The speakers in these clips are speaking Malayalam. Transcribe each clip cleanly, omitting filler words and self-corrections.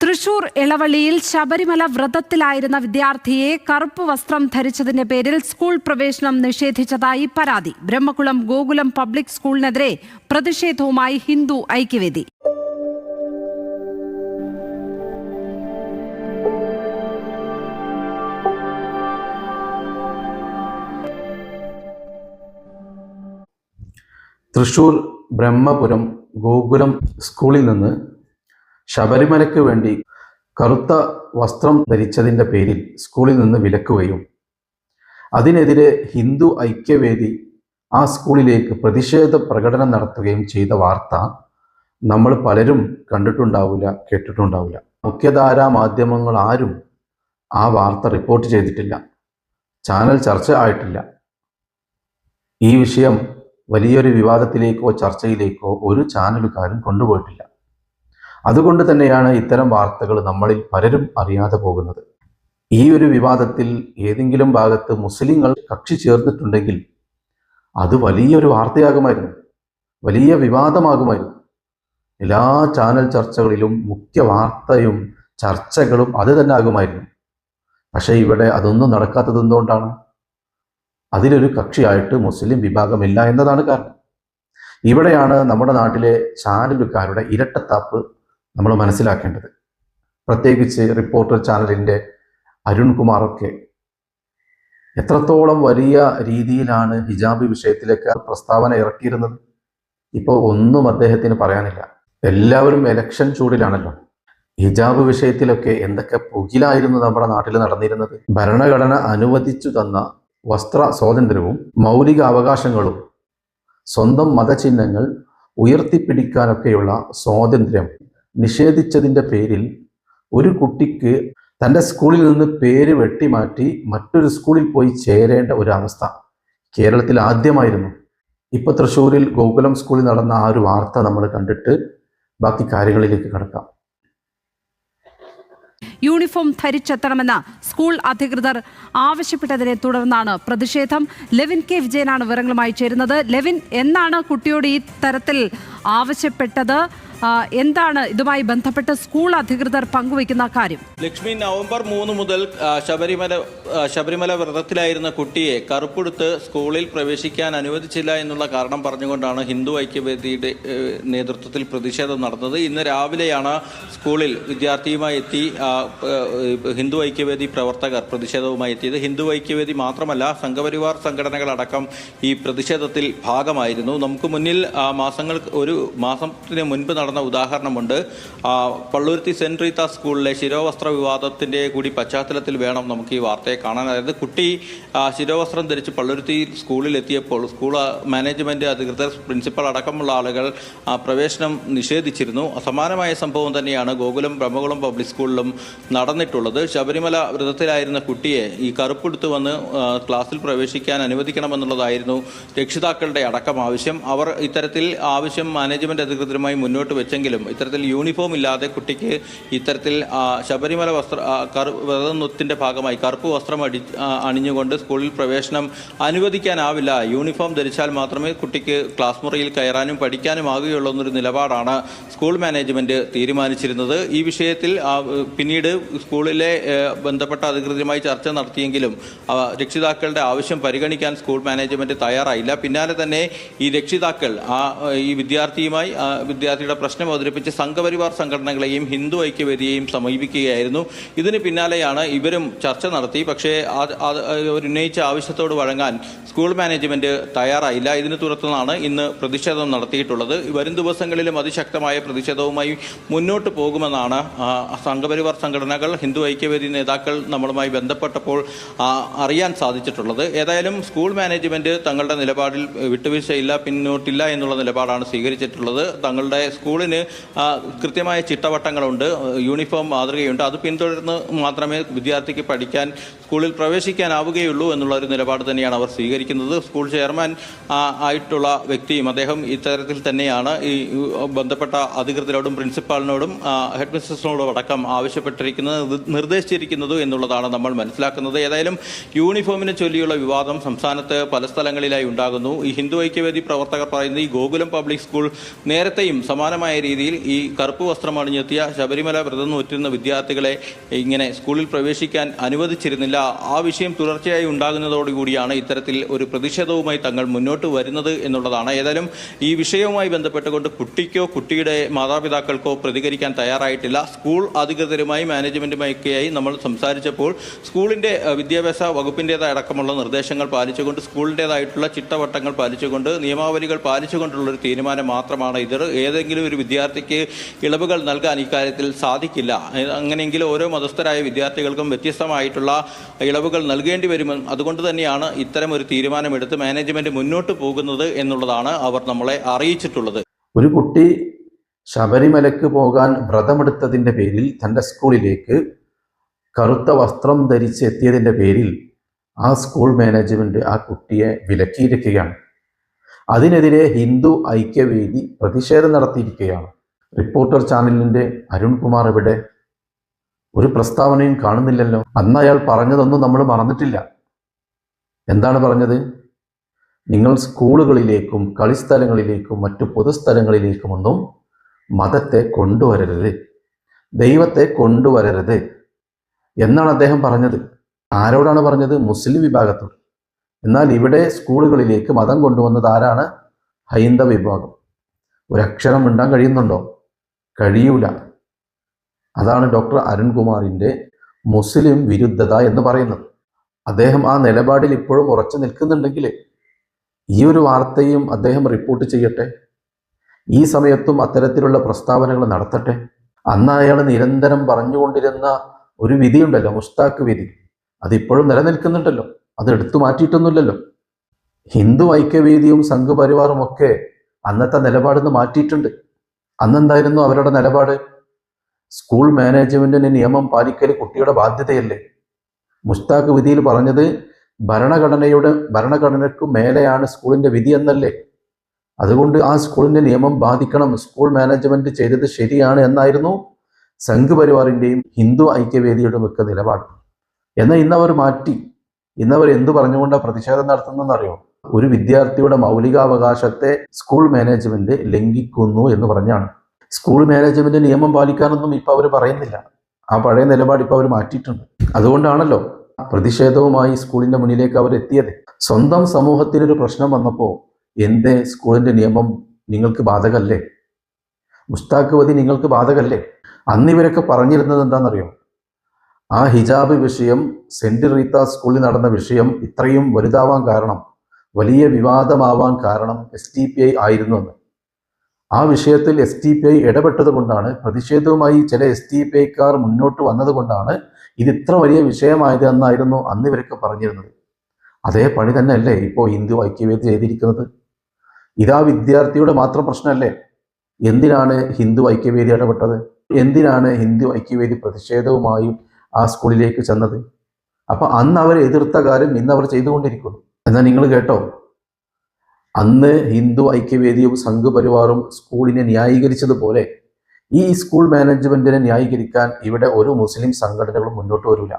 തൃശൂർ എളവള്ളിയിൽ ശബരിമല വ്രതത്തിലായിരുന്ന വിദ്യാർത്ഥിയെ കറുപ്പ് വസ്ത്രം ധരിച്ചതിന്റെ പേരിൽ സ്കൂൾ പ്രവേശനം നിഷേധിച്ചതായി പരാതി. ബ്രഹ്മകുളം ഗോകുലം പബ്ലിക് സ്കൂളിനെതിരെ പ്രതിഷേധവുമായി ഹിന്ദു ഐക്യവേദി. തൃശൂർ ബ്രഹ്മപുരം ഗോകുലം സ്കൂളിൽ നിന്ന് ശബരിമലയ്ക്ക് വേണ്ടി കറുത്ത വസ്ത്രം ധരിച്ചതിൻ്റെ പേരിൽ സ്കൂളിൽ നിന്ന് വിലക്കുകയും അതിനെതിരെ ഹിന്ദു ഐക്യവേദി ആ സ്കൂളിലേക്ക് പ്രതിഷേധ പ്രകടനം നടത്തുകയും ചെയ്ത വാർത്ത നമ്മൾ പലരും കണ്ടിട്ടുണ്ടാവില്ല, കേട്ടിട്ടുണ്ടാവില്ല. മുഖ്യധാരാ മാധ്യമങ്ങൾ ആരും ആ വാർത്ത റിപ്പോർട്ട് ചെയ്തിട്ടില്ല, ചാനൽ ചർച്ച ആയിട്ടില്ല. ഈ വിഷയം വലിയൊരു വിവാദത്തിലേക്കോ ചർച്ചയിലേക്കോ ഒരു ചാനലുകാരും കൊണ്ടുപോയിട്ടില്ല. അതുകൊണ്ട് തന്നെയാണ് ഇത്തരം വാർത്തകൾ നമ്മളിൽ പലരും അറിയാതെ പോകുന്നത്. ഈ ഒരു വിവാദത്തിൽ ഏതെങ്കിലും ഭാഗത്ത് മുസ്ലിങ്ങൾ കക്ഷി ചേർന്നിട്ടുണ്ടെങ്കിൽ അത് വലിയൊരു വാർത്തയാകുമായിരുന്നു, വലിയ വിവാദമാകുമായിരുന്നു. എല്ലാ ചാനൽ ചർച്ചകളിലും മുഖ്യ വാർത്തയും ചർച്ചകളും അത് തന്നെ ആകുമായിരുന്നു. പക്ഷേ ഇവിടെ അതൊന്നും നടക്കാത്തത് എന്തുകൊണ്ടാണ്? അതിലൊരു കക്ഷിയായിട്ട് മുസ്ലിം വിഭാഗമില്ല എന്നതാണ് കാരണം. ഇവിടെയാണ് നമ്മുടെ നാട്ടിലെ ചാനലുകാരുടെ ഇരട്ടത്താപ്പ് നമ്മൾ മനസ്സിലാക്കേണ്ടത്. പ്രത്യേകിച്ച് റിപ്പോർട്ടർ ചാനലിൻ്റെ അരുൺകുമാറൊക്കെ എത്രത്തോളം വലിയ രീതിയിലാണ് ഹിജാബ് വിഷയത്തിലേക്ക് പ്രസ്താവന ഇറക്കിയിരുന്നത്. ഇപ്പോൾ ഒന്നും അദ്ദേഹത്തിന് പറയാനില്ല. എല്ലാവരും എലക്ഷൻ ചൂടിലാണല്ലോ. ഹിജാബ് വിഷയത്തിലൊക്കെ എന്തൊക്കെ പുകിലായിരുന്നു നമ്മുടെ നാട്ടിൽ നടന്നിരുന്നത്. ഭരണഘടന അനുവദിച്ചു തന്ന വസ്ത്ര സ്വാതന്ത്ര്യവും മൗലിക അവകാശങ്ങളും സ്വന്തം മതചിഹ്നങ്ങൾ ഉയർത്തിപ്പിടിക്കാനൊക്കെയുള്ള സ്വാതന്ത്ര്യം നിഷേധിച്ചതിൻ്റെ പേരിൽ ഒരു കുട്ടിക്ക് തൻ്റെ സ്കൂളിൽ നിന്ന് പേര് വെട്ടിമാറ്റി മറ്റൊരു സ്കൂളിൽ പോയി ചേരേണ്ട ഒരു അവസ്ഥ കേരളത്തിൽ ആദ്യമായിരുന്നു. ഇപ്പോൾ തൃശ്ശൂരിൽ ഗോകുലം സ്കൂളിൽ നടന്ന ആ ഒരു വാർത്ത നമ്മൾ കണ്ടിട്ട് ബാക്കി കാര്യങ്ങളിലേക്ക് കടക്കാം. യൂണിഫോം ധരിച്ചെത്തണമെന്ന് സ്കൂൾ അധികൃതർ ആവശ്യപ്പെട്ടതിനെ തുടർന്നാണ് പ്രതിഷേധം. ലെവിൻ കെ വിജയനാണ് വിവരങ്ങളുമായി ചേരുന്നത്. ലെവിൻ, എന്നാണ് കുട്ടിയോട് ഈ തരത്തിൽ ആവശ്യപ്പെട്ടത്? എന്താണ് ഇതുമായി ബന്ധപ്പെട്ട് സ്കൂൾ അധികൃതർ പങ്കുവയ്ക്കുന്ന കാര്യം? ലക്ഷ്മി, നവംബർ 3 മുതൽ ശബരിമല വ്രതത്തിലായിരുന്ന കുട്ടിയെ കറുപ്പെടുത്ത് സ്കൂളിൽ പ്രവേശിക്കാൻ അനുവദിച്ചില്ല എന്നുള്ള കാരണം പറഞ്ഞുകൊണ്ടാണ് ഹിന്ദു ഐക്യവേദിയുടെ നേതൃത്വത്തിൽ പ്രതിഷേധം നടന്നത്. ഇന്ന് രാവിലെയാണ് സ്കൂളിൽ വിദ്യാർത്ഥിയുമായി എത്തി ഹിന്ദു ഐക്യവേദി പ്രവർത്തകർ പ്രതിഷേധവുമായി എത്തിയത്. ഹിന്ദു ഐക്യവേദി മാത്രമല്ല, സംഘപരിവാർ സംഘടനകളടക്കം ഈ പ്രതിഷേധത്തിൽ ഭാഗമായിരുന്നു. നമുക്ക് മുന്നിൽ ഒരു മാസത്തിന് മുൻപ് നടന്ന ഉദാഹരണമുണ്ട്. പള്ളുരുത്തി സെന്റ് റീത്ത സ്കൂളിലെ ശിരോവസ്ത്ര വിവാദത്തിന്റെ കൂടി പശ്ചാത്തലത്തിൽ വേണം നമുക്ക് ഈ വാർത്തയെ കാണാൻ. അതായത് കുട്ടി ശിരോവസ്ത്രം ധരിച്ച് പള്ളുരുത്തി സ്കൂളിൽ എത്തിയപ്പോൾ സ്കൂൾ മാനേജ്മെന്റ് അധികൃതർ, പ്രിൻസിപ്പൽ അടക്കമുള്ള ആളുകൾ പ്രവേശനം നിഷേധിച്ചിരുന്നു. സമാനമായ സംഭവം തന്നെയാണ് ബ്രഹ്മകുളം പബ്ലിക് സ്കൂളിലും നടന്നിട്ടുള്ളത്. ശബരിമല വ്രതത്തിലായിരുന്ന കുട്ടിയെ ഈ കറുപ്പെടുത്ത് വന്ന് ക്ലാസ്സിൽ പ്രവേശിക്കാൻ അനുവദിക്കണമെന്നുള്ളതായിരുന്നു രക്ഷിതാക്കളുടെ അടക്കം ആവശ്യം. അവർ ഇത്തരത്തിൽ ആവശ്യം മാനേജ്മെന്റ് അധികൃതരുമായി മുന്നോട്ട് വെച്ചെങ്കിലും ഇത്തരത്തിൽ യൂണിഫോം ഇല്ലാതെ കുട്ടിക്ക് ഇത്തരത്തിൽ ശബരിമല വ്രതത്തിന്റെ ഭാഗമായി കറുപ്പ് വസ്ത്രം അണിഞ്ഞുകൊണ്ട് സ്കൂളിൽ പ്രവേശനം അനുവദിക്കാനാവില്ല. യൂണിഫോം ധരിച്ചാൽ മാത്രമേ കുട്ടിക്ക് ക്ലാസ് മുറിയിൽ കയറാനും പഠിക്കാനും ആകുകയുള്ളൂ എന്നൊരു നിലപാടാണ് സ്കൂൾ മാനേജ്മെന്റ് തീരുമാനിച്ചിരുന്നത്. ഈ വിഷയത്തിൽ പിന്നീട് സ്കൂളിലെ ബന്ധപ്പെട്ട അധികൃതരുമായി ചർച്ച നടത്തിയെങ്കിലും രക്ഷിതാക്കളുടെ ആവശ്യം പരിഗണിക്കാൻ സ്കൂൾ മാനേജ്മെന്റ് തയ്യാറായില്ല. പിന്നാലെ തന്നെ ഈ രക്ഷിതാക്കൾ ഈ വിദ്യാർത്ഥിയുടെ പ്രശ്നം അവതരിപ്പിച്ച് സംഘപരിവാർ സംഘടനകളെയും ഹിന്ദു ഐക്യവേദിയെയും സമീപിക്കുകയായിരുന്നു. ഇതിന് പിന്നാലെയാണ് ഇവരും ചർച്ച നടത്തി. പക്ഷേ ഉന്നയിച്ച ആവശ്യത്തോട് വഴങ്ങാൻ സ്കൂൾ മാനേജ്മെന്റ് തയ്യാറായില്ല. ഇതിനെ തുടർന്നാണ് ഇന്ന് പ്രതിഷേധം നടത്തിയിട്ടുള്ളത്. വരും ദിവസങ്ങളിലും അതിശക്തമായ പ്രതിഷേധവുമായി മുന്നോട്ട് പോകുമെന്നാണ് സംഘപരിവാർ സംഘടനകൾ, ഹിന്ദു ഐക്യവേദി നേതാക്കൾ നമ്മളുമായി ബന്ധപ്പെട്ടപ്പോൾ അറിയാൻ സാധിച്ചിട്ടുള്ളത്. ഏതായാലും സ്കൂൾ മാനേജ്മെന്റ് തങ്ങളുടെ നിലപാടിൽ വിട്ടുവീഴ്ചയില്ല, പിന്നോട്ടില്ല എന്നുള്ള നിലപാടാണ് സ്വീകരിച്ചിട്ടുള്ളത്. തങ്ങളുടെ സ്കൂളിന് കൃത്യമായ ചിട്ടവട്ടങ്ങളുണ്ട്, യൂണിഫോം മാതൃകയുണ്ട്. അത് പിന്തുടർന്ന് മാത്രമേ വിദ്യാർത്ഥിക്ക് പഠിക്കാൻ സ്കൂളിൽ പ്രവേശിക്കാനാവുകയുള്ളൂ എന്നുള്ള ഒരു നിലപാട് തന്നെയാണ് അവർ സ്വീകരിക്കുന്നത്. സ്കൂൾ ചെയർമാൻ ആയിട്ടുള്ള വ്യക്തിയും അദ്ദേഹം ഇത്തരത്തിൽ തന്നെയാണ് ഈ ബന്ധപ്പെട്ട അധികൃതരോടും പ്രിൻസിപ്പാളിനോടും ഹെഡ് മിസ്ട്രസിനോടും അടക്കം ആവശ്യപ്പെട്ടിരിക്കുന്നത്, നിർദ്ദേശിച്ചിരിക്കുന്നത് എന്നുള്ളതാണ് നമ്മൾ മനസ്സിലാക്കുന്നത്. ഏതായാലും യൂണിഫോമിനെ ചൊല്ലിയുള്ള വിവാദം സംസ്ഥാനത്ത് പല സ്ഥലങ്ങളിലായി ഉണ്ടാകുന്നു. ഈ ഹിന്ദു ഐക്യവേദി പ്രവർത്തകർ പറയുന്നത് ഈ ഗോകുലം പബ്ലിക് സ്കൂൾ നേരത്തെയും സമാനമായ നിസ്സാരമായ രീതിയിൽ ഈ കറുപ്പ് വസ്ത്രം അണിഞ്ഞെത്തിയ ശബരിമല വ്രതം നോറ്റിരുന്ന വിദ്യാർത്ഥികളെ ഇങ്ങനെ സ്കൂളിൽ പ്രവേശിക്കാൻ അനുവദിച്ചിരുന്നില്ല. ആ വിഷയം തുടർച്ചയായി ഉണ്ടാകുന്നതോടുകൂടിയാണ് ഇത്തരത്തിൽ ഒരു പ്രതിഷേധവുമായി തങ്ങൾ മുന്നോട്ട് വരുന്നത് എന്നുള്ളതാണ്. ഏതായാലും ഈ വിഷയവുമായി ബന്ധപ്പെട്ടുകൊണ്ട് കുട്ടിക്കോ കുട്ടിയുടെ മാതാപിതാക്കൾക്കോ പ്രതികരിക്കാൻ തയ്യാറായിട്ടില്ല. സ്കൂൾ അധികൃതരുമായി മാനേജ്മെൻറ്റുമായൊക്കെയായി നമ്മൾ സംസാരിച്ചപ്പോൾ സ്കൂളിൻ്റെ വിദ്യാഭ്യാസ വകുപ്പിൻ്റേതായ അടക്കമുള്ള നിർദ്ദേശങ്ങൾ പാലിച്ചുകൊണ്ട് സ്കൂളിൻ്റേതായിട്ടുള്ള ചിട്ടവട്ടങ്ങൾ പാലിച്ചുകൊണ്ട് നിയമാവലികൾ പാലിച്ചുകൊണ്ടുള്ളൊരു തീരുമാനം മാത്രമാണ് ഇത്. ഏതെങ്കിലും ഒരു വിദ്യാർത്ഥിക്ക് ഇളവുകൾ നൽകാൻ ഇക്കാര്യത്തിൽ സാധിക്കില്ല. അങ്ങനെയെങ്കിൽ ഓരോ മതസ്ഥരായ വിദ്യാർത്ഥികൾക്കും വ്യത്യസ്തമായിട്ടുള്ള ഇളവുകൾ നൽകേണ്ടി വരുമെന്നും അതുകൊണ്ട് തന്നെയാണ് ഇത്തരം ഒരു തീരുമാനമെടുത്ത് മാനേജ്മെൻറ്റ് മുന്നോട്ട് പോകുന്നത് എന്നുള്ളതാണ് അവർ നമ്മളെ അറിയിച്ചിട്ടുള്ളത്. ഒരു കുട്ടി ശബരിമലയ്ക്ക് പോകാൻ വ്രതമെടുത്തതിൻ്റെ പേരിൽ തൻ്റെ സ്കൂളിലേക്ക് കറുത്ത വസ്ത്രം ധരിച്ച് എത്തിയതിൻ്റെ പേരിൽ ആ സ്കൂൾ മാനേജ്മെൻറ്റ് ആ കുട്ടിയെ വിലക്കിയിരിക്കുകയാണ്. അതിനെതിരെ ഹിന്ദു ഐക്യവേദി പ്രതിഷേധം നടത്തിയിരിക്കുകയാണ്. റിപ്പോർട്ടർ ചാനലിൻ്റെ അരുൺകുമാർ ഇവിടെ ഒരു പ്രസ്താവനയും കാണുന്നില്ലല്ലോ. അന്ന് അയാൾ പറഞ്ഞതൊന്നും നമ്മൾ മറന്നിട്ടില്ല. എന്താണ് പറഞ്ഞത്? നിങ്ങൾ സ്കൂളുകളിലേക്കും കളിസ്ഥലങ്ങളിലേക്കും മറ്റു പൊതുസ്ഥലങ്ങളിലേക്കുമൊന്നും മതത്തെ കൊണ്ടുവരരുത്, ദൈവത്തെ കൊണ്ടുവരരുത് എന്നാണ് അദ്ദേഹം പറഞ്ഞത്. ആരോടാണ് പറഞ്ഞത്? മുസ്ലിം വിഭാഗത്തോട്. എന്നാൽ ഇവിടെ സ്കൂളുകളിലേക്ക് മതം കൊണ്ടുവന്നത് ആരാണ്? ഹൈന്ദവ വിഭാഗം. ഒരക്ഷരം മിണ്ടാൻ കഴിയുന്നുണ്ടോ? കഴിയൂല. അതാണ് ഡോക്ടർ അരുൺകുമാറിൻ്റെ മുസ്ലിം വിരുദ്ധത എന്ന് പറയുന്നത്. അദ്ദേഹം ആ നിലപാടിൽ ഇപ്പോഴും ഉറച്ചു നിൽക്കുന്നുണ്ടെങ്കിൽ ഈ ഒരു വാർത്തയും അദ്ദേഹം റിപ്പോർട്ട് ചെയ്യട്ടെ. ഈ സമയത്തും അത്തരത്തിലുള്ള പ്രസ്താവനകൾ നടത്തട്ടെ. അന്ന് അയാൾ നിരന്തരം പറഞ്ഞുകൊണ്ടിരുന്ന ഒരു വിധിയുണ്ടല്ലോ, മുസ്താഖ് വിധി, അതിപ്പോഴും നിലനിൽക്കുന്നുണ്ടല്ലോ. അത് എടുത്തു മാറ്റിയിട്ടൊന്നുമില്ലല്ലോ. ഹിന്ദു ഐക്യവേദിയും സംഘപരിവാറും ഒക്കെ അന്നത്തെ നിലപാടിന്ന് മാറ്റിയിട്ടുണ്ട്. അന്നെന്തായിരുന്നു അവരുടെ നിലപാട്? സ്കൂൾ മാനേജ്മെന്റിന് നിയമം പാലിക്കൽ കുട്ടിയുടെ ബാധ്യതയല്ലേ? മുസ്താഖ് വിധിയിൽ പറഞ്ഞത് ഭരണഘടനയ്ക്കു മേലെയാണ് സ്കൂളിന്റെ വിധി എന്നല്ലേ? അതുകൊണ്ട് ആ സ്കൂളിന്റെ നിയമം ബാധിക്കണം, സ്കൂൾ മാനേജ്മെന്റ് ചെയ്തത് ശരിയാണ് എന്നായിരുന്നു സംഘപരിവാറിന്റെയും ഹിന്ദു ഐക്യവേദിയുടെയും ഒക്കെ നിലപാട്. എന്നാൽ ഇന്നവർ മാറ്റി. ഇന്നവർ എന്തു പറഞ്ഞുകൊണ്ടാണ് പ്രതിഷേധം നടത്തുന്നതെന്നറിയോ? ഒരു വിദ്യാർത്ഥിയുടെ മൗലികാവകാശത്തെ സ്കൂൾ മാനേജ്മെന്റ് ലംഘിക്കുന്നു എന്ന് പറഞ്ഞാണ്. സ്കൂൾ മാനേജ്മെന്റ് നിയമം പാലിക്കാനൊന്നും ഇപ്പൊ അവർ പറയുന്നില്ല. ആ പഴയ നിലപാട് ഇപ്പൊ അവർ മാറ്റിയിട്ടുണ്ട്. അതുകൊണ്ടാണല്ലോ പ്രതിഷേധവുമായി സ്കൂളിന്റെ മുന്നിലേക്ക് അവർ എത്തിയത്. സ്വന്തം സമൂഹത്തിനൊരു പ്രശ്നം വന്നപ്പോൾ എന്തേ സ്കൂളിന്റെ നിയമം നിങ്ങൾക്ക് ബാധകല്ലേ? മുസ്താഖ് വധി നിങ്ങൾക്ക് ബാധകല്ലേ? അന്ന് ഇവരൊക്കെ പറഞ്ഞിരുന്നത് എന്താണെന്നറിയോ? ആ ഹിജാബ് വിഷയം, സെന്റ് റീത്ത സ്കൂളിൽ നടന്ന വിഷയം ഇത്രയും വലുതാവാൻ കാരണം, വലിയ വിവാദമാവാൻ കാരണം SDPI ആയിരുന്നു എന്ന്. ആ വിഷയത്തിൽ SDPI ഇടപെട്ടത് കൊണ്ടാണ്, പ്രതിഷേധവുമായി ചില SDPIക്കാർ മുന്നോട്ട് വന്നത് കൊണ്ടാണ് ഇത് ഇത്ര വലിയ വിഷയമായത് എന്നായിരുന്നു അന്ന് ഇവരൊക്കെ പറഞ്ഞിരുന്നത്. അതേ പണി തന്നെയല്ലേ ഇപ്പോൾ ഹിന്ദു ഐക്യവേദി ചെയ്തിരിക്കുന്നത്? ഇതാ വിദ്യാർത്ഥിയുടെ മാത്രം പ്രശ്നമല്ലേ? എന്തിനാണ് ഹിന്ദു ഐക്യവേദി ഇടപെട്ടത്? എന്തിനാണ് ഹിന്ദു ഐക്യവേദി പ്രതിഷേധവുമായും ആ സ്കൂളിലേക്ക് ചെന്നത്? അപ്പൊ അന്ന് അവർ എതിർത്ത കാര്യം ഇന്ന് അവർ ചെയ്തുകൊണ്ടിരിക്കുന്നു. എന്നാൽ നിങ്ങൾ കേട്ടോ, അന്ന് ഹിന്ദു ഐക്യവേദിയും സംഘപരിവാറും സ്കൂളിനെ ന്യായീകരിച്ചതുപോലെ ഈ സ്കൂൾ മാനേജ്മെന്റിനെ ന്യായീകരിക്കാൻ ഇവിടെ ഒരു മുസ്ലിം സംഘടനകളും മുന്നോട്ട് വരില്ല,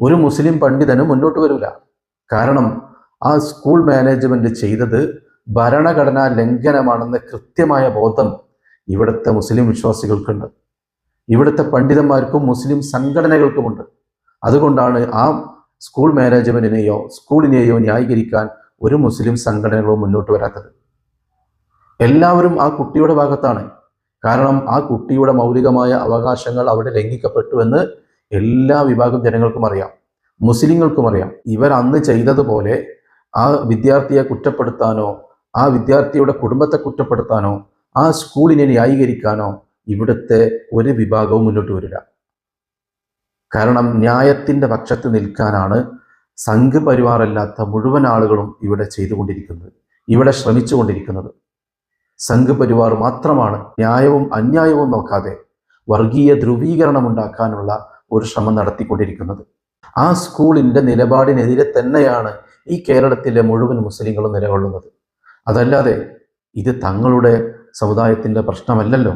ഒരു മുസ്ലിം പണ്ഡിതനും മുന്നോട്ട് വരില്ല. കാരണം ആ സ്കൂൾ മാനേജ്മെന്റ് ചെയ്തത് ഭരണഘടനാ ലംഘനമാണെന്ന കൃത്യമായ ബോധം ഇവിടുത്തെ മുസ്ലിം വിശ്വാസികൾക്കുണ്ട്, ഇവിടുത്തെ പണ്ഡിതന്മാർക്കും മുസ്ലിം സംഘടനകൾക്കുമുണ്ട്. അതുകൊണ്ടാണ് ആ സ്കൂൾ മാനേജ്മെന്റിനെയോ സ്കൂളിനെയോ ന്യായീകരിക്കാൻ ഒരു മുസ്ലിം സംഘടനകളും മുന്നോട്ട് വരാത്തത്. എല്ലാവരും ആ കുട്ടിയുടെ ഭാഗത്താണ്. കാരണം ആ കുട്ടിയുടെ മൗലികമായ അവകാശങ്ങൾ അവിടെ ലംഘിക്കപ്പെട്ടു എന്ന് എല്ലാ വിഭാഗം ജനങ്ങൾക്കും അറിയാം, മുസ്ലിങ്ങൾക്കും അറിയാം. ഇവർ അന്ന് ചെയ്തതുപോലെ ആ വിദ്യാർത്ഥിയെ കുറ്റപ്പെടുത്താനോ ആ വിദ്യാർത്ഥിയുടെ കുടുംബത്തെ കുറ്റപ്പെടുത്താനോ ആ സ്കൂളിനെ ന്യായീകരിക്കാനോ ഇവിടുത്തെ ഒരു വിഭാഗവും മുന്നോട്ട് വരില്ല. കാരണം ന്യായത്തിൻ്റെ പക്ഷത്ത് നിൽക്കാനാണ് സംഘപരിവാറല്ലാത്ത മുഴുവൻ ആളുകളും ഇവിടെ ചെയ്തുകൊണ്ടിരിക്കുന്നത്, ഇവിടെ ശ്രമിച്ചുകൊണ്ടിരിക്കുന്നത്. സംഘപരിവാർ മാത്രമാണ് ന്യായവും അന്യായവും നോക്കാതെ വർഗീയ ധ്രുവീകരണം ഉണ്ടാക്കാനുള്ള ഒരു ശ്രമം നടത്തിക്കൊണ്ടിരിക്കുന്നത്. ആ സ്കൂളിൻ്റെ നിലപാടിനെതിരെ തന്നെയാണ് ഈ കേരളത്തിലെ മുഴുവൻ മുസ്ലിങ്ങളും നിലകൊള്ളുന്നത്. അതല്ലാതെ ഇത് തങ്ങളുടെ സമുദായത്തിൻ്റെ പ്രശ്നമല്ലല്ലോ.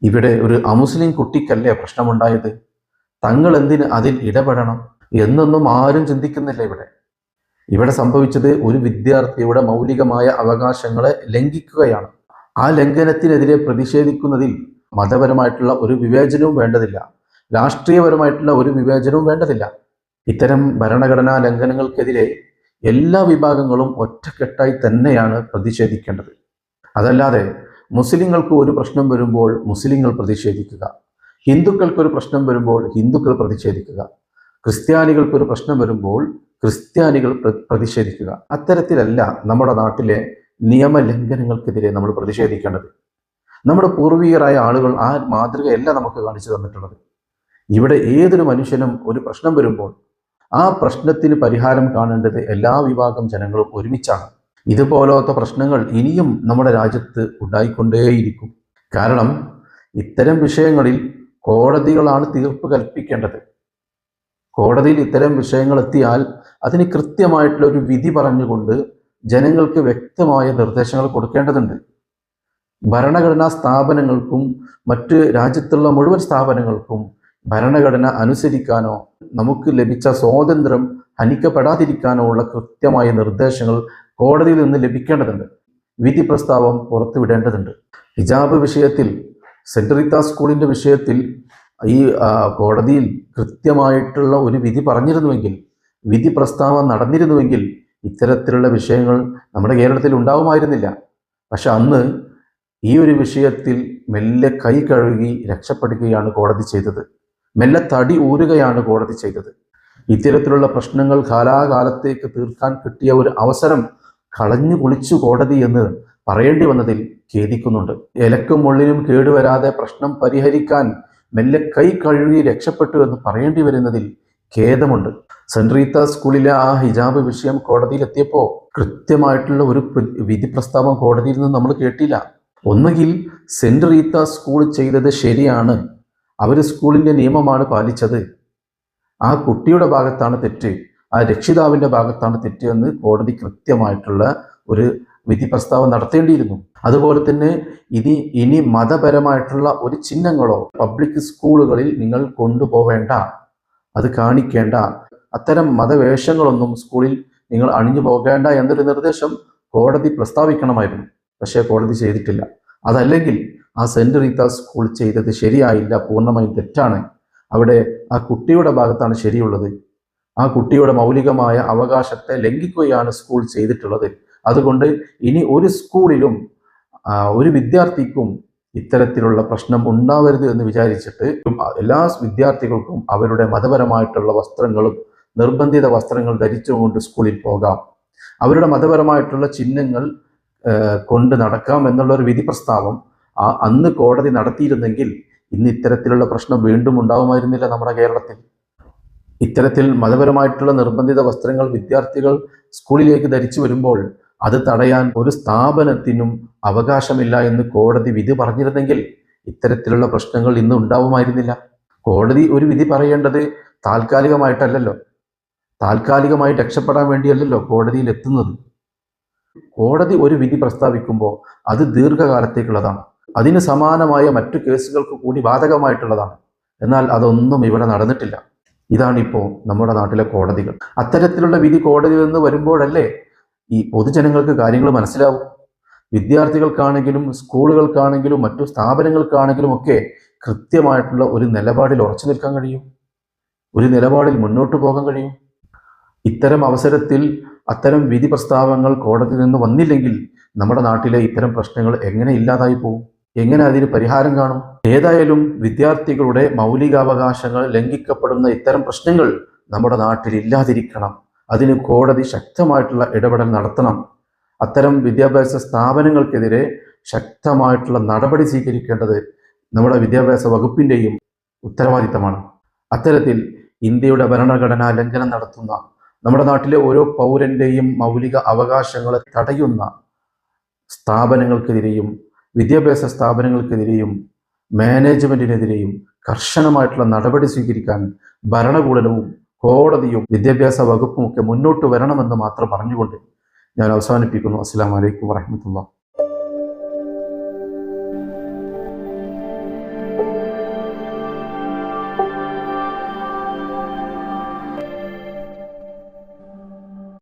ഇവിടെ ഒരു അമുസ്ലിം കുട്ടിക്കല്ലേ പ്രശ്നമുണ്ടായത്? തങ്ങൾ എന്തിന് അതിൽ ഇടപെടണം എന്നൊന്നും ആരും ചിന്തിക്കുന്നില്ല. ഇവിടെ സംഭവിച്ചത് ഒരു വിദ്യാർത്ഥിയുടെ മൗലികമായ അവകാശങ്ങളെ ലംഘിക്കുകയാണ്. ആ ലംഘനത്തിനെതിരെ പ്രതിഷേധിക്കുന്നതിൽ മതപരമായിട്ടുള്ള ഒരു വിവേചനവും വേണ്ടതില്ല, രാഷ്ട്രീയപരമായിട്ടുള്ള ഒരു വിവേചനവും വേണ്ടതില്ല. ഇത്തരം ഭരണഘടനാ ലംഘനങ്ങൾക്കെതിരെ എല്ലാ വിഭാഗങ്ങളും ഒറ്റക്കെട്ടായി തന്നെയാണ് പ്രതിഷേധിക്കേണ്ടത്. അതല്ലാതെ മുസ്ലിങ്ങൾക്ക് ഒരു പ്രശ്നം വരുമ്പോൾ മുസ്ലിങ്ങൾ പ്രതിഷേധിക്കുക, ഹിന്ദുക്കൾക്കൊരു പ്രശ്നം വരുമ്പോൾ ഹിന്ദുക്കൾ പ്രതിഷേധിക്കുക, ക്രിസ്ത്യാനികൾക്കൊരു പ്രശ്നം വരുമ്പോൾ ക്രിസ്ത്യാനികൾ പ്രതിഷേധിക്കുക. അത്തരത്തിലല്ല നമ്മുടെ നാട്ടിലെ നിയമലംഘനങ്ങൾക്കെതിരെ നമ്മൾ പ്രതിഷേധിക്കേണ്ടത്. നമ്മുടെ പൂർവികരായ ആളുകൾ ആ മാതൃകയല്ല നമുക്ക് കാണിച്ചു തന്നിട്ടുള്ളത്. ഇവിടെ ഏതൊരു മനുഷ്യനും ഒരു പ്രശ്നം വരുമ്പോൾ ആ പ്രശ്നത്തിന് പരിഹാരം കാണേണ്ടത് എല്ലാ വിഭാഗം ജനങ്ങളും ഒരുമിച്ചാണ്. ഇതുപോലത്തെ പ്രശ്നങ്ങൾ ഇനിയും നമ്മുടെ രാജ്യത്ത് ഉണ്ടായിക്കൊണ്ടേയിരിക്കും. കാരണം ഇത്തരം വിഷയങ്ങളിൽ കോടതികളാണ് തീർപ്പ് കൽപ്പിക്കേണ്ടത്. കോടതിയിൽ ഇത്തരം വിഷയങ്ങൾ എത്തിയാൽ അതിന് കൃത്യമായിട്ടുള്ള ഒരു വിധി പറഞ്ഞുകൊണ്ട് ജനങ്ങൾക്ക് വ്യക്തമായ നിർദ്ദേശങ്ങൾ കൊടുക്കേണ്ടതുണ്ട്. ഭരണഘടനാ സ്ഥാപനങ്ങൾക്കും മറ്റ് രാജ്യത്തുള്ള മുഴുവൻ സ്ഥാപനങ്ങൾക്കും ഭരണഘടന അനുസരിക്കാനോ നമുക്ക് ലഭിച്ച സ്വാതന്ത്ര്യം ഹനിക്കപ്പെടാതിരിക്കാനോ ഉള്ള കൃത്യമായ നിർദ്ദേശങ്ങൾ കോടതിയിൽ നിന്ന് ലഭിക്കേണ്ടതുണ്ട്. വിധി പ്രസ്താവം പുറത്തുവിടേണ്ടതുണ്ട്. ഹിജാബ് വിഷയത്തിൽ സെന്റ് റീത്ത സ്കൂളിൻ്റെ വിഷയത്തിൽ ഈ കോടതിയിൽ കൃത്യമായിട്ടുള്ള ഒരു വിധി പറഞ്ഞിരുന്നുവെങ്കിൽ, വിധി പ്രസ്താവം നടന്നിരുന്നുവെങ്കിൽ ഇത്തരത്തിലുള്ള വിഷയങ്ങൾ നമ്മുടെ കേരളത്തിൽ ഉണ്ടാവുമായിരുന്നില്ല. പക്ഷെ അന്ന് ഈ ഒരു വിഷയത്തിൽ മെല്ലെ കൈ കഴുകി രക്ഷപ്പെടുകയാണ് കോടതി ചെയ്തത്. മെല്ലെ തടി ഊരുകയാണ് കോടതി ചെയ്തത്. ഇത്തരത്തിലുള്ള പ്രശ്നങ്ങൾ കാലാകാലത്തേക്ക് തീർക്കാൻ കിട്ടിയ ഒരു അവസരം കളഞ്ഞു കുളിച്ചു കോടതി എന്ന് പറയേണ്ടി വന്നതിൽ ഖേദിക്കുന്നുണ്ട്. ഇലക്കും മുള്ളിനും കേടുവരാതെ പ്രശ്നം പരിഹരിക്കാൻ മെല്ലെ കൈ കഴുകി രക്ഷപ്പെട്ടു എന്ന് പറയേണ്ടി വരുന്നതിൽ ഖേദമുണ്ട്. സെന്റ് റീത്ത സ്കൂളിലെ ആ ഹിജാബ് വിഷയം കോടതിയിലെത്തിയപ്പോൾ കൃത്യമായിട്ടുള്ള ഒരു വിധി പ്രസ്താവം കോടതിയിൽ നിന്ന് നമ്മൾ കേട്ടില്ല. ഒന്നുകിൽ സെന്റ് റീത്ത സ്കൂൾ ചെയ്തത് ശരിയാണ്, അവർ സ്കൂളിൻ്റെ നിയമമാണ് പാലിച്ചത്, ആ കുട്ടിയുടെ ഭാഗത്താണ് തെറ്റ്, ആ രക്ഷിതാവിൻ്റെ ഭാഗത്താണ് തെറ്റ് എന്ന് കോടതി കൃത്യമായിട്ടുള്ള ഒരു വിധി പ്രസ്താവം നടത്തേണ്ടിയിരുന്നു. അതുപോലെ തന്നെ ഇനി മതപരമായിട്ടുള്ള ഒരു ചിഹ്നങ്ങളോ പബ്ലിക് സ്കൂളുകളിൽ നിങ്ങൾ കൊണ്ടുപോവേണ്ട, അത് കാണിക്കേണ്ട, അത്തരം മതവേഷങ്ങളൊന്നും സ്കൂളിൽ നിങ്ങൾ അണിഞ്ഞു പോകേണ്ട എന്നൊരു നിർദ്ദേശം കോടതി പ്രസ്താവിക്കണമായിരുന്നു. പക്ഷേ കോടതി ചെയ്തിട്ടില്ല. അതല്ലെങ്കിൽ ആ സെന്റ് റീത്ത സ്കൂൾ ചെയ്തത് ശരിയായില്ല, പൂർണ്ണമായും തെറ്റാണ്, അവിടെ ആ കുട്ടിയുടെ ഭാഗത്താണ് ശരിയുള്ളത്, ആ കുട്ടിയുടെ മൗലികമായ അവകാശത്തെ ലംഘിക്കുകയാണ് സ്കൂൾ ചെയ്തിട്ടുള്ളത്. അതുകൊണ്ട് ഇനി ഒരു സ്കൂളിലും ഒരു വിദ്യാർത്ഥിക്കും ഇത്തരത്തിലുള്ള പ്രശ്നം ഉണ്ടാവരുത് എന്ന് വിചാരിച്ചിട്ട് എല്ലാ വിദ്യാർത്ഥികൾക്കും അവരുടെ മതപരമായിട്ടുള്ള വസ്ത്രങ്ങളും നിർബന്ധിത വസ്ത്രങ്ങൾ ധരിച്ചുകൊണ്ട് സ്കൂളിൽ പോകാം, അവരുടെ മതപരമായിട്ടുള്ള ചിഹ്നങ്ങൾ കൊണ്ട് നടക്കാം എന്നുള്ളൊരു വിധി പ്രസ്താവം അന്ന് കോടതി നടത്തിയിരുന്നെങ്കിൽ ഇന്ന് ഇത്തരത്തിലുള്ള പ്രശ്നം വീണ്ടും ഉണ്ടാവുമായിരുന്നില്ല നമ്മുടെ കേരളത്തിൽ. ഇത്തരത്തിൽ മതപരമായിട്ടുള്ള നിർബന്ധിത വസ്ത്രങ്ങൾ വിദ്യാർത്ഥികൾ സ്കൂളിലേക്ക് ധരിച്ചു വരുമ്പോൾ അത് തടയാൻ ഒരു സ്ഥാപനത്തിനും അവകാശമില്ല എന്ന് കോടതി വിധി പറഞ്ഞിരുന്നെങ്കിൽ ഇത്തരത്തിലുള്ള പ്രശ്നങ്ങൾ ഇന്ന് ഉണ്ടാവുമായിരുന്നില്ല. കോടതി ഒരു വിധി പറയേണ്ടത് താൽക്കാലികമായിട്ടല്ലല്ലോ, താൽക്കാലികമായി രക്ഷപ്പെടാൻ വേണ്ടിയല്ലല്ലോ കോടതിയിൽ എത്തുന്നത്. കോടതി ഒരു വിധി പ്രസ്താവിക്കുമ്പോൾ അത് ദീർഘകാലത്തേക്കുള്ളതാണ്, അതിന് സമാനമായ മറ്റു കേസുകൾക്ക് കൂടി ബാധകമായിട്ടുള്ളതാണ്. എന്നാൽ അതൊന്നും ഇവിടെ നടന്നിട്ടില്ല. ഇതാണിപ്പോൾ നമ്മുടെ നാട്ടിലെ കോടതികൾ. അത്തരത്തിലുള്ള വിധി കോടതിയിൽ നിന്ന് വരുമ്പോഴല്ലേ ഈ പൊതുജനങ്ങൾക്ക് കാര്യങ്ങൾ മനസ്സിലാവും. വിദ്യാർത്ഥികൾക്കാണെങ്കിലും സ്കൂളുകൾക്കാണെങ്കിലും മറ്റു സ്ഥാപനങ്ങൾക്കാണെങ്കിലും ഒക്കെ കൃത്യമായിട്ടുള്ള ഒരു നിലപാടിൽ ഉറച്ചു നിൽക്കാൻ കഴിയും, ഒരു നിലപാടിൽ മുന്നോട്ട് പോകാൻ കഴിയും. ഇത്തരം അവസരത്തിൽ അത്തരം വിധി പ്രസ്താവങ്ങൾ കോടതിയിൽ നിന്ന് വന്നില്ലെങ്കിൽ നമ്മുടെ നാട്ടിലെ ഇത്തരം പ്രശ്നങ്ങൾ എങ്ങനെ ഇല്ലാതായി പോകും, എങ്ങനെ അതിന് പരിഹാരം കാണും? ഏതായാലും വിദ്യാർത്ഥികളുടെ മൗലികാവകാശങ്ങൾ ലംഘിക്കപ്പെടുന്ന ഇത്തരം പ്രശ്നങ്ങൾ നമ്മുടെ നാട്ടിൽ ഇല്ലാതിരിക്കണം. അതിന് കോടതി ശക്തമായിട്ടുള്ള ഇടപെടൽ നടത്തണം. അത്തരം വിദ്യാഭ്യാസ സ്ഥാപനങ്ങൾക്കെതിരെ ശക്തമായിട്ടുള്ള നടപടി സ്വീകരിക്കേണ്ടത് നമ്മുടെ വിദ്യാഭ്യാസ വകുപ്പിൻ്റെയും ഉത്തരവാദിത്തമാണ്. അത്തരത്തിൽ ഇന്ത്യയുടെ ഭരണഘടനാ ലംഘനം നടത്തുന്ന, നമ്മുടെ നാട്ടിലെ ഓരോ പൗരൻ്റെയും മൗലിക അവകാശങ്ങളെ തടയുന്ന സ്ഥാപനങ്ങൾക്കെതിരെയും വിദ്യാഭ്യാസ സ്ഥാപനങ്ങൾക്കെതിരെയും മാനേജ്മെൻറ്റിനെതിരെയും കർശനമായിട്ടുള്ള നടപടി സ്വീകരിക്കാൻ ഭരണകൂടവും കോടതിയും വിദ്യാഭ്യാസ വകുപ്പും ഒക്കെ മുന്നോട്ട് വരണമെന്ന് മാത്രം പറഞ്ഞുകൊണ്ട് ഞാൻ അവസാനിപ്പിക്കുന്നു. അസ്സലാമു അലൈക്കും വറഹ്മത്തുള്ളാഹി.